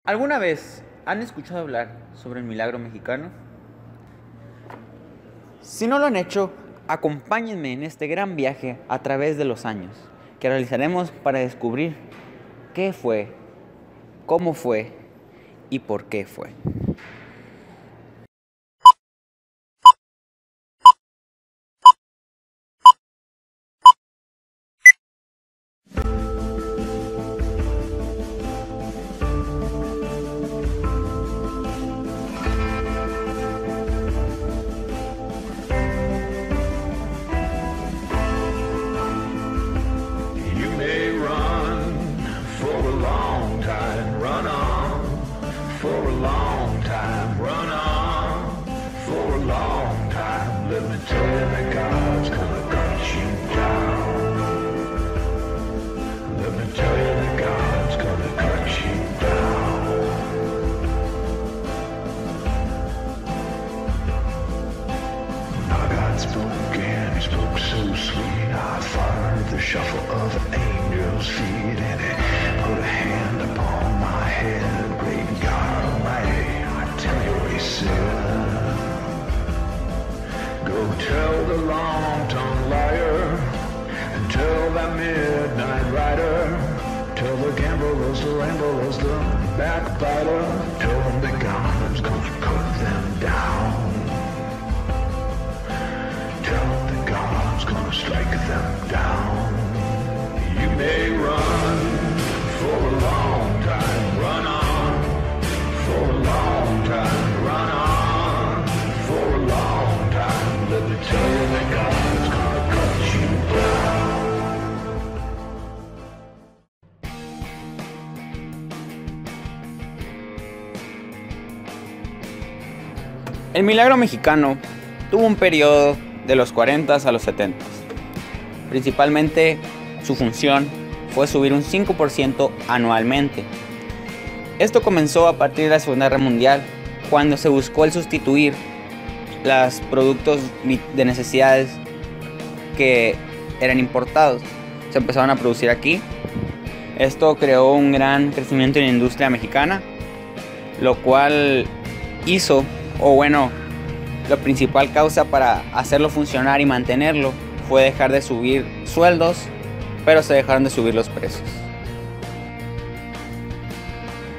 ¿Alguna vez han escuchado hablar sobre el milagro mexicano? Si no lo han hecho, acompáñenme en este gran viaje a través de los años que realizaremos para descubrir qué fue, cómo fue y por qué fue. Spoke so sweet, I followed the shuffle of angels' feet, and he put a hand upon my head. Great God Almighty, I tell you what he said. Go tell the long-tongued liar, and tell that midnight rider, tell the gamblers, the ramblers, the backbiter, tell them that God's gonna cut them down. Gonna strike them down. You may run for a long time, run on for a long time, run on for a long time. Let me tell you that God's gonna cut you down. El milagro mexicano tuvo un periodo de los 40 a los 70. Principalmente su función fue subir un 5% anualmente. Esto comenzó a partir de la Segunda Guerra Mundial, cuando se buscó el sustituir los productos de necesidades que eran importados. Se empezaron a producir aquí. Esto creó un gran crecimiento en la industria mexicana, lo cual hizo, la principal causa para hacerlo funcionar y mantenerlo fue dejar de subir sueldos, pero se dejaron de subir los precios.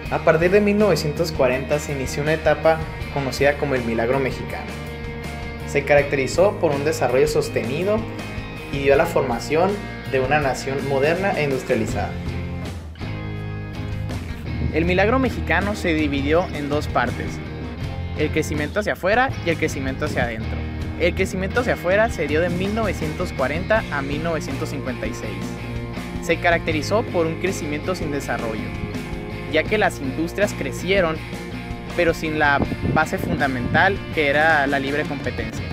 A partir de 1940 se inició una etapa conocida como el milagro mexicano. Se caracterizó por un desarrollo sostenido y dio a la formación de una nación moderna e industrializada. El milagro mexicano se dividió en dos partes: el crecimiento hacia afuera y el crecimiento hacia adentro. El crecimiento hacia afuera se dio de 1940 a 1956. Se caracterizó por un crecimiento sin desarrollo, ya que las industrias crecieron, pero sin la base fundamental que era la libre competencia.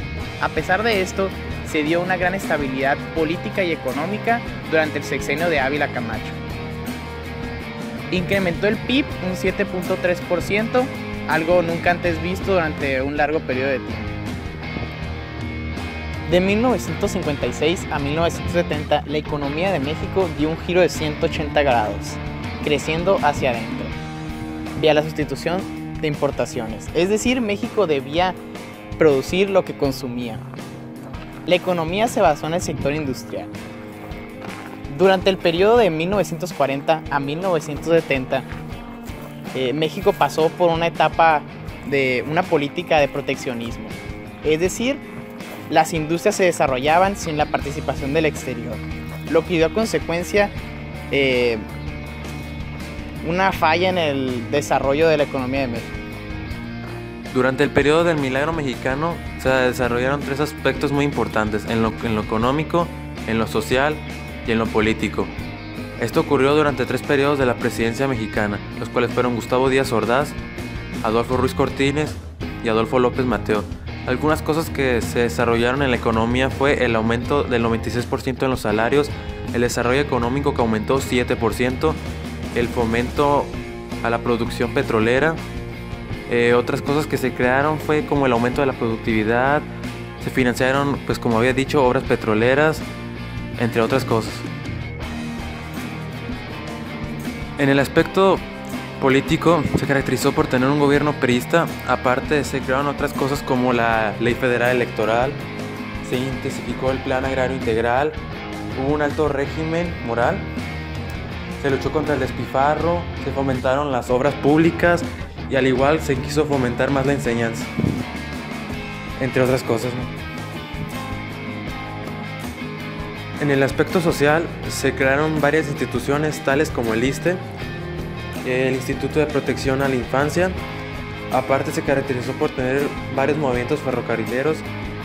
A pesar de esto, se dio una gran estabilidad política y económica durante el sexenio de Ávila Camacho. Incrementó el PIB un 7.3%, algo nunca antes visto durante un largo periodo de tiempo. De 1956 a 1970, la economía de México dio un giro de 180 grados, creciendo hacia adentro, vía la sustitución de importaciones. Es decir, México debía producir lo que consumía. La economía se basó en el sector industrial. Durante el periodo de 1940 a 1970, México pasó por una etapa de una política de proteccionismo. Es decir, las industrias se desarrollaban sin la participación del exterior, lo que dio a consecuencia una falla en el desarrollo de la economía de México. Durante el periodo del milagro mexicano se desarrollaron tres aspectos muy importantes: en lo económico, en lo social y en lo político. Esto ocurrió durante tres periodos de la presidencia mexicana, los cuales fueron Gustavo Díaz Ordaz, Adolfo Ruiz Cortines y Adolfo López Mateos. Algunas cosas que se desarrollaron en la economía fue el aumento del 96% en los salarios, el desarrollo económico que aumentó 7%, el fomento a la producción petrolera. Otras cosas que se crearon fue como el aumento de la productividad, se financiaron, pues como había dicho, obras petroleras, entre otras cosas. En el aspecto político se caracterizó por tener un gobierno priista. Aparte, se crearon otras cosas como la Ley Federal Electoral, se intensificó el Plan Agrario Integral, hubo un alto régimen moral, se luchó contra el despilfarro, se fomentaron las obras públicas y al igual se quiso fomentar más la enseñanza, entre otras cosas, ¿no? En el aspecto social se crearon varias instituciones tales como el ISSSTE, el Instituto de Protección a la Infancia. Aparte se caracterizó por tener varios movimientos ferrocarrileros,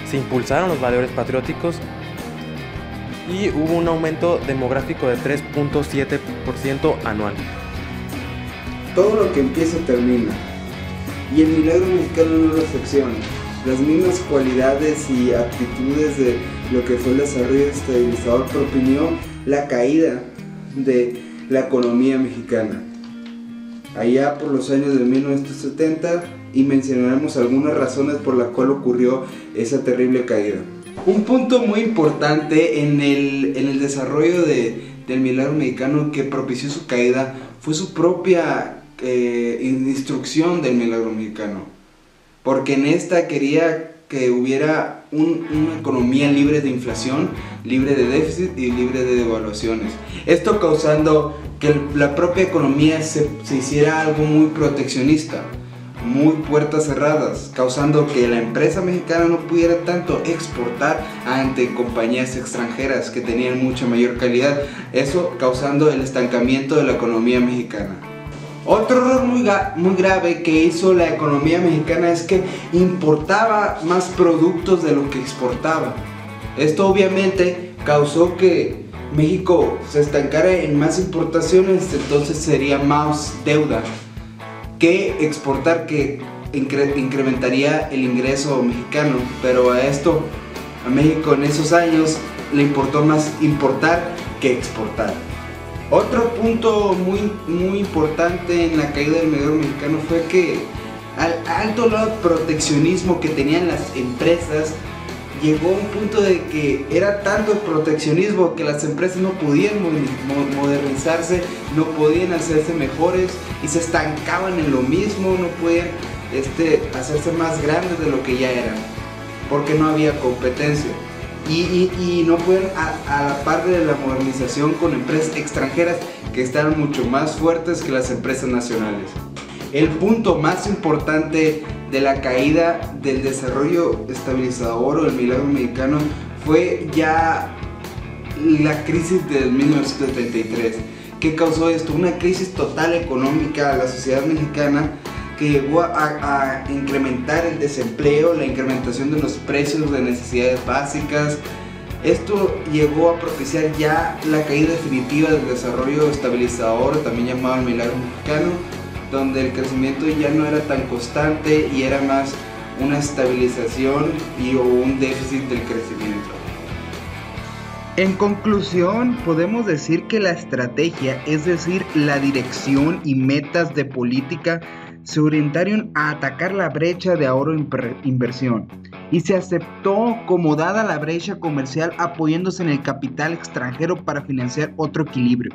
se impulsaron los valores patrióticos y hubo un aumento demográfico de 3.7% anual. Todo lo que empieza termina, y el milagro mexicano no lo excepciona. Las mismas cualidades y aptitudes de lo que fue el desarrollo estabilizador propinó la caída de la economía mexicana allá por los años de 1970, y mencionaremos algunas razones por las cuales ocurrió esa terrible caída. Un punto muy importante en el desarrollo del milagro mexicano que propició su caída fue su propia instrucción del milagro mexicano, porque en esta quería que hubiera una economía libre de inflación, libre de déficit y libre de devaluaciones. Esto causando que la propia economía se hiciera algo muy proteccionista, muy puertas cerradas, causando que la empresa mexicana no pudiera tanto exportar ante compañías extranjeras que tenían mucha mayor calidad, eso causando el estancamiento de la economía mexicana. Otro error muy grave que hizo la economía mexicana es que importaba más productos de lo que exportaba. Esto obviamente causó que México se estancara en más importaciones, entonces sería más deuda que exportar, que incrementaría el ingreso mexicano. Pero a México en esos años le importó más importar que exportar. Otro punto muy importante en la caída del milagro mexicano fue que al alto grado de proteccionismo que tenían las empresas, llegó a un punto de que era tanto el proteccionismo que las empresas no podían modernizarse, no podían hacerse mejores y se estancaban en lo mismo, no podían hacerse más grandes de lo que ya eran, porque no había competencia. Y no pueden a la par de la modernización con empresas extranjeras que estaban mucho más fuertes que las empresas nacionales. El punto más importante de la caída del desarrollo estabilizador o del milagro mexicano fue ya la crisis de 1973. ¿Qué causó esto? Una crisis total económica a la sociedad mexicana que llegó a incrementar el desempleo, la incrementación de los precios de necesidades básicas. Esto llegó a propiciar ya la caída definitiva del desarrollo estabilizador, también llamado el milagro mexicano, donde el crecimiento ya no era tan constante y era más una estabilización o un déficit del crecimiento. En conclusión, podemos decir que la estrategia, es decir, la dirección y metas de política, se orientaron a atacar la brecha de ahorro-inversión y se aceptó como dada la brecha comercial, apoyándose en el capital extranjero para financiar otro equilibrio.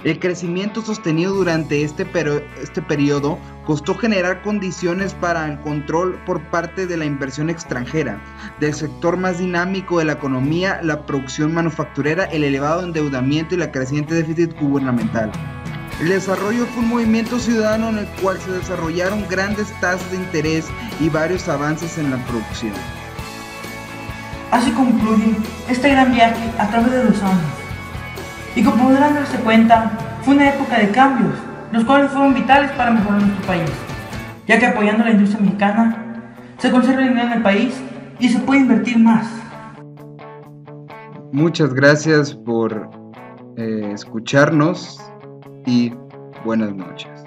El crecimiento sostenido durante este periodo costó generar condiciones para el control por parte de la inversión extranjera, del sector más dinámico de la economía, la producción manufacturera, el elevado endeudamiento y la creciente déficit gubernamental. El desarrollo fue un movimiento ciudadano en el cual se desarrollaron grandes tasas de interés y varios avances en la producción. Así concluye este gran viaje a través de los años. Y como podrán darse cuenta, fue una época de cambios, los cuales fueron vitales para mejorar nuestro país, ya que apoyando la industria mexicana, se conserva el dinero en el país y se puede invertir más. Muchas gracias por escucharnos y buenas noches.